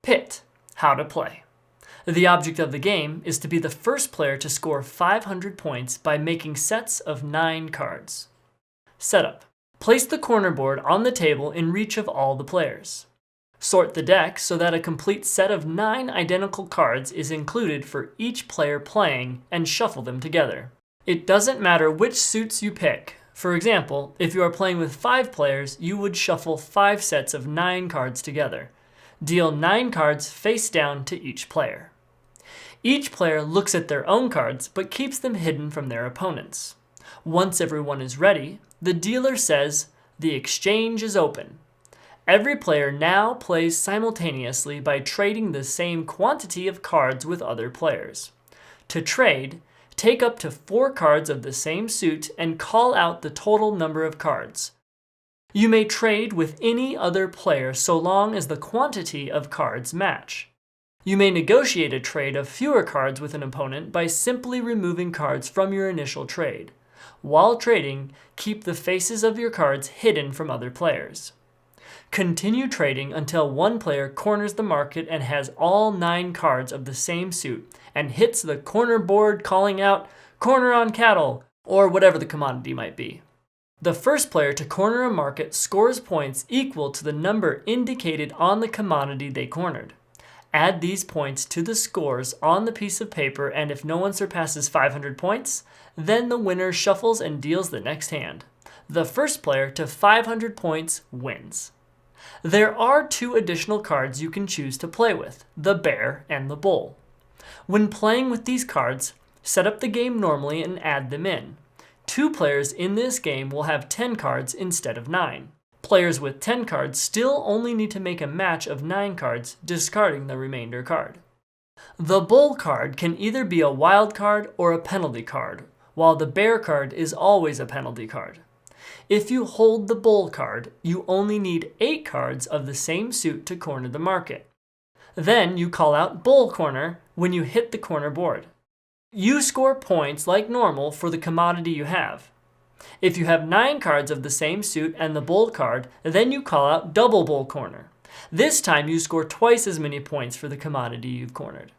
Pit, how to play. The object of the game is to be the first player to score 500 points by making sets of 9 cards. Setup. Place the corner board on the table in reach of all the players. Sort the deck so that a complete set of 9 identical cards is included for each player playing, and shuffle them together. It doesn't matter which suits you pick. For example, if you are playing with 5 players, you would shuffle 5 sets of 9 cards together. Deal 9 cards face down to each player. Each player looks at their own cards but keeps them hidden from their opponents. Once everyone is ready, the dealer says, "The exchange is open." Every player now plays simultaneously by trading the same quantity of cards with other players. To trade, take up to 4 cards of the same suit and call out the total number of cards. You may trade with any other player so long as the quantity of cards match. You may negotiate a trade of fewer cards with an opponent by simply removing cards from your initial trade. While trading, keep the faces of your cards hidden from other players. Continue trading until one player corners the market and has all 9 cards of the same suit and hits the corner board calling out, "Corner on cattle," or whatever the commodity might be. The first player to corner a market scores points equal to the number indicated on the commodity they cornered. Add these points to the scores on the piece of paper, and if no one surpasses 500 points, then the winner shuffles and deals the next hand. The first player to 500 points wins. There are 2 additional cards you can choose to play with, the bear and the bull. When playing with these cards, set up the game normally and add them in. 2 players in this game will have 10 cards instead of 9. Players with 10 cards still only need to make a match of 9 cards, discarding the remainder card. The bull card can either be a wild card or a penalty card, while the bear card is always a penalty card. If you hold the bull card, you only need 8 cards of the same suit to corner the market. Then you call out bull corner when you hit the corner board. You score points like normal for the commodity you have. If you have 9 cards of the same suit and the bull card, then you call out double bull corner. This time you score twice as many points for the commodity you've cornered.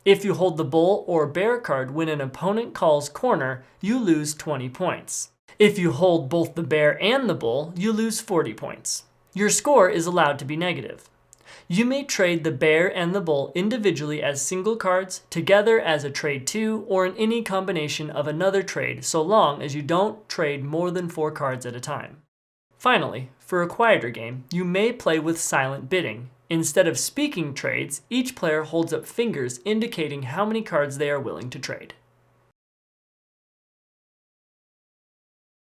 If you hold the bull or bear card when an opponent calls corner, you lose 20 points. If you hold both the bear and the bull, you lose 40 points. Your score is allowed to be negative. You may trade the bear and the bull individually as single cards, together as a trade 2, or in any combination of another trade, so long as you don't trade more than 4 cards at a time. Finally, for a quieter game, you may play with silent bidding. Instead of speaking trades, each player holds up fingers indicating how many cards they are willing to trade.